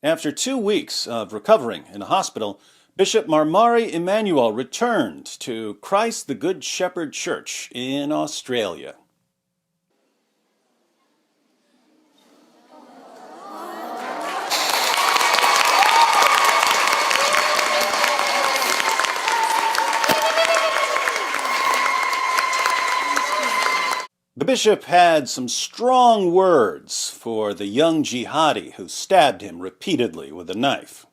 After 2 weeks of recovering in a hospital, Bishop Marmari Emmanuel returned to Christ the Good Shepherd Church in Australia. The bishop had some strong words for the young jihadi who stabbed him repeatedly with a knife.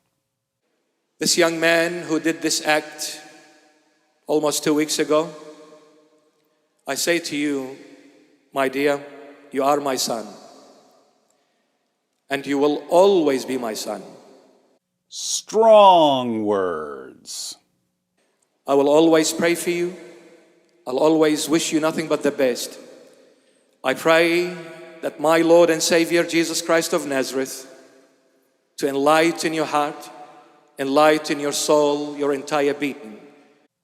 This young man who did this act almost 2 weeks ago, I say to you, my dear, you are my son, and you will always be my son. Strong words. I will always pray for you. I'll always wish you nothing but the best. I pray that my Lord and Savior, Jesus Christ of Nazareth, to enlighten your heart, enlighten your soul, your entire being.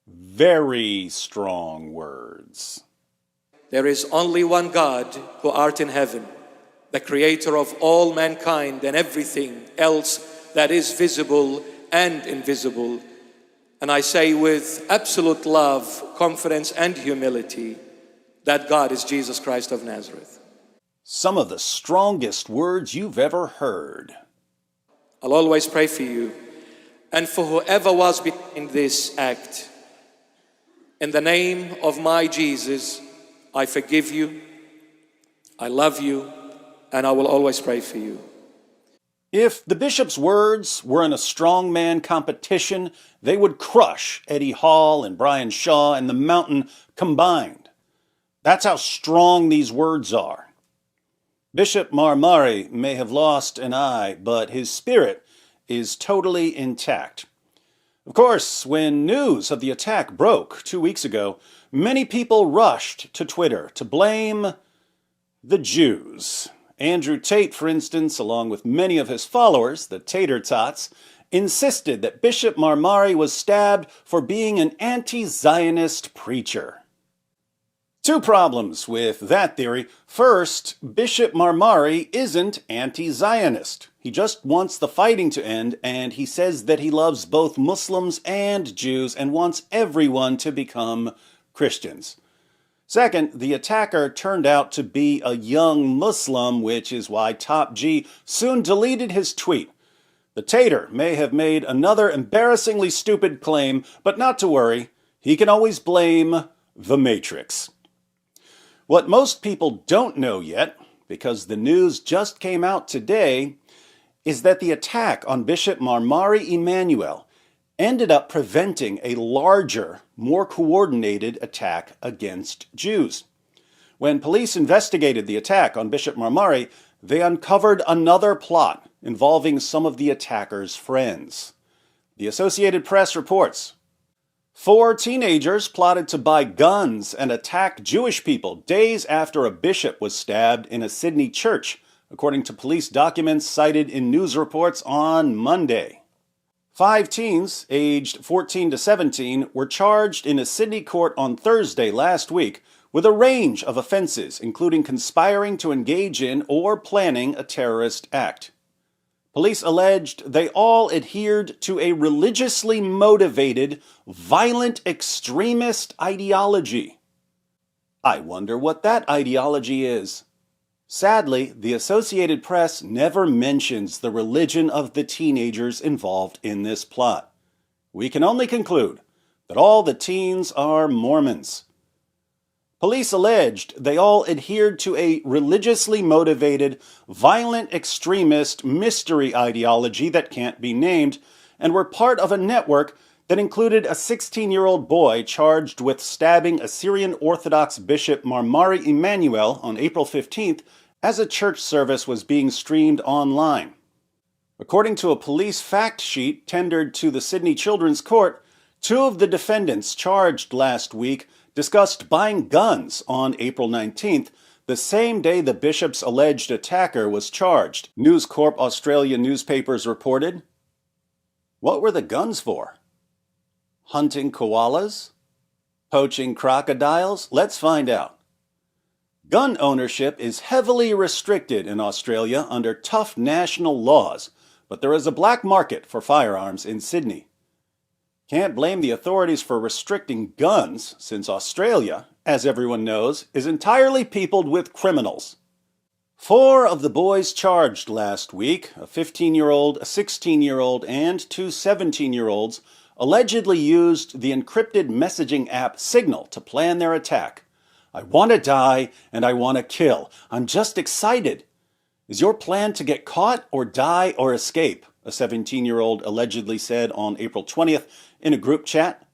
Very strong words. There is only one God who art in heaven, the creator of all mankind and everything else that is visible and invisible. And I say with absolute love, confidence, and humility, that God is Jesus Christ of Nazareth. Some of the strongest words you've ever heard. I'll always pray for you and for whoever was behind this act. In the name of my Jesus, I forgive you, I love you, and I will always pray for you. If the bishop's words were in a strongman competition, they would crush Eddie Hall and Brian Shaw and the Mountain combined. That's how strong these words are. Bishop Marmari may have lost an eye, but his spirit is totally intact. Of course, when news of the attack broke 2 weeks ago, many people rushed to Twitter to blame the Jews. Andrew Tate, for instance, along with many of his followers, the Tater Tots, insisted that Bishop Marmari was stabbed for being an anti-Zionist preacher. Two problems with that theory. First, Bishop Marmari isn't anti-Zionist. He just wants the fighting to end, and he says that he loves both Muslims and Jews and wants everyone to become Christians. Second, the attacker turned out to be a young Muslim, which is why Top G soon deleted his tweet. The Tater may have made another embarrassingly stupid claim, but not to worry, he can always blame the Matrix. What most people don't know yet, because the news just came out today, is that the attack on Bishop Marmari Emmanuel ended up preventing a larger, more coordinated attack against Jews. When police investigated the attack on Bishop Marmari, they uncovered another plot involving some of the attacker's friends. The Associated Press reports, 4 teenagers plotted to buy guns and attack Jewish people days after a bishop was stabbed in a Sydney church, according to police documents cited in news reports on Monday. 5 teens, aged 14 to 17, were charged in a Sydney court on Thursday last week with a range of offenses, including conspiring to engage in or planning a terrorist act. Police alleged they all adhered to a religiously motivated, violent extremist ideology. I wonder what that ideology is. Sadly, the Associated Press never mentions the religion of the teenagers involved in this plot. We can only conclude that all the teens are Mormons. Police alleged they all adhered to a religiously motivated, violent extremist mystery ideology that can't be named, and were part of a network that included a 16-year-old boy charged with stabbing Assyrian Orthodox Bishop Marmari Emmanuel on April 15th as a church service was being streamed online. According to a police fact sheet tendered to the Sydney Children's Court, 2 of the defendants charged last week discussed buying guns on April 19th, the same day the bishop's alleged attacker was charged, News Corp Australia newspapers reported. What were the guns for? Hunting koalas? Poaching crocodiles? Let's find out. Gun ownership is heavily restricted in Australia under tough national laws, but there is a black market for firearms in Sydney. Can't blame the authorities for restricting guns, since Australia, as everyone knows, is entirely peopled with criminals. 4 of the boys charged last week, a 15-year-old, a 16-year-old, and 2 17-year-olds, allegedly used the encrypted messaging app Signal to plan their attack. I want to die and I want to kill. I'm just excited. Is your plan to get caught or die or escape? A 17-year-old allegedly said on April 20th in a group chat.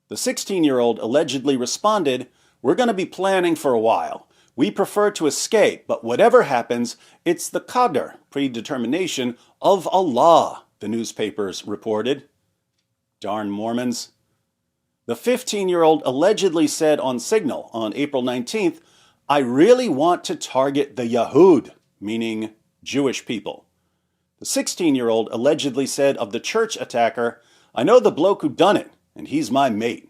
The 16-year-old allegedly responded, "We're going to be planning for a while. We prefer to escape, but whatever happens, it's the qadr, predetermination, of Allah," the newspapers reported. Darn Mormons. The 15-year-old allegedly said on Signal on April 19th, "I really want to target the Yahud," meaning Jewish people. The 16-year-old allegedly said of the church attacker, "I know the bloke who done it, and he's my mate."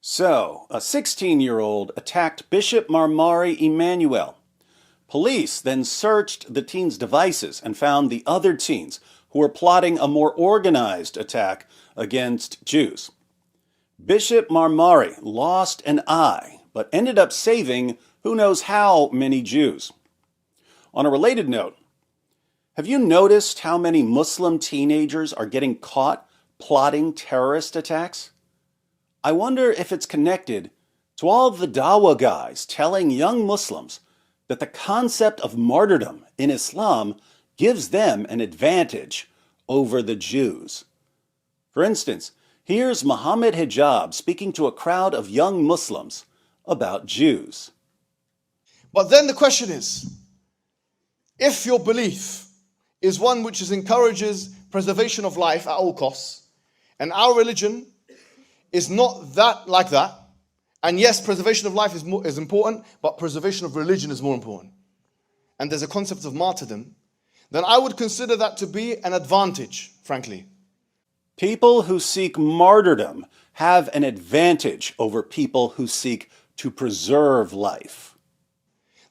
So, a 16-year-old attacked Bishop Marmari Emmanuel. Police then searched the teen's devices and found the other teens who were plotting a more organized attack against Jews. Bishop Marmari lost an eye, but ended up saving who knows how many Jews. On a related note, have you noticed how many Muslim teenagers are getting caught plotting terrorist attacks? I wonder if it's connected to all the Dawah guys telling young Muslims that the concept of martyrdom in Islam gives them an advantage over the Jews. For instance, here's Muhammad Hijab speaking to a crowd of young Muslims about Jews. But then the question is, if your belief is one which encourages preservation of life at all costs, and our religion is not that like that, and yes, preservation of life is important, but preservation of religion is more important, and there's a concept of martyrdom, then I would consider that to be an advantage, frankly. People who seek martyrdom have an advantage over people who seek to preserve life.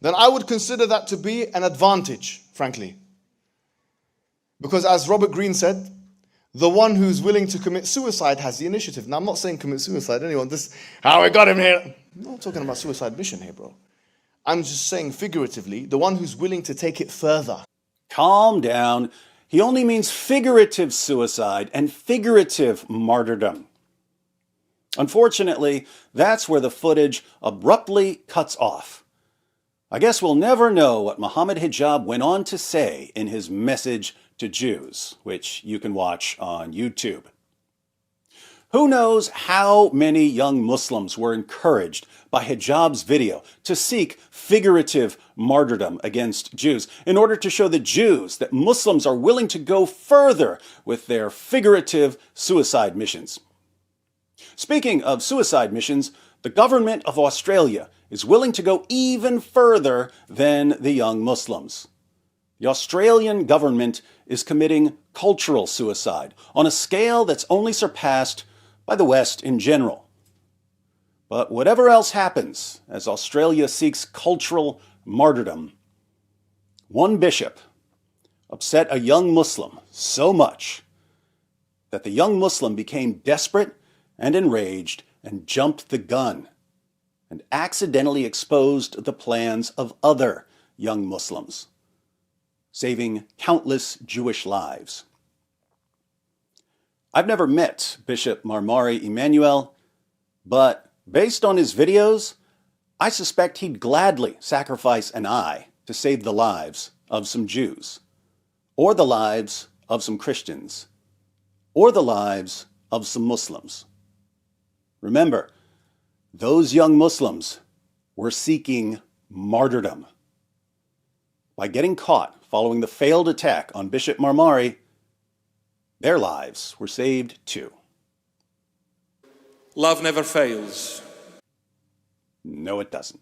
Then I would consider that to be an advantage, frankly. Because as Robert Greene said, the one who's willing to commit suicide has the initiative. Now, I'm not saying commit suicide. Anyone, this how we got him here. I'm not talking about suicide mission here, bro. I'm just saying figuratively, the one who's willing to take it further. Calm down. He only means figurative suicide and figurative martyrdom. Unfortunately, that's where the footage abruptly cuts off. I guess we'll never know what Muhammad Hijab went on to say in his message to Jews, which you can watch on YouTube. Who knows how many young Muslims were encouraged by Hijab's video to seek figurative martyrdom against Jews in order to show the Jews that Muslims are willing to go further with their figurative suicide missions. Speaking of suicide missions, the government of Australia is willing to go even further than the young Muslims. The Australian government is committing cultural suicide on a scale that's only surpassed by the West in general. But whatever else happens as Australia seeks cultural martyrdom, one bishop upset a young Muslim so much that the young Muslim became desperate and enraged and jumped the gun and accidentally exposed the plans of other young Muslims, saving countless Jewish lives. I've never met Bishop Marmari Emmanuel, but based on his videos, I suspect he'd gladly sacrifice an eye to save the lives of some Jews, or the lives of some Christians, or the lives of some Muslims. Remember, those young Muslims were seeking martyrdom. By getting caught following the failed attack on Bishop Marmari, their lives were saved too. Love never fails. No, it doesn't.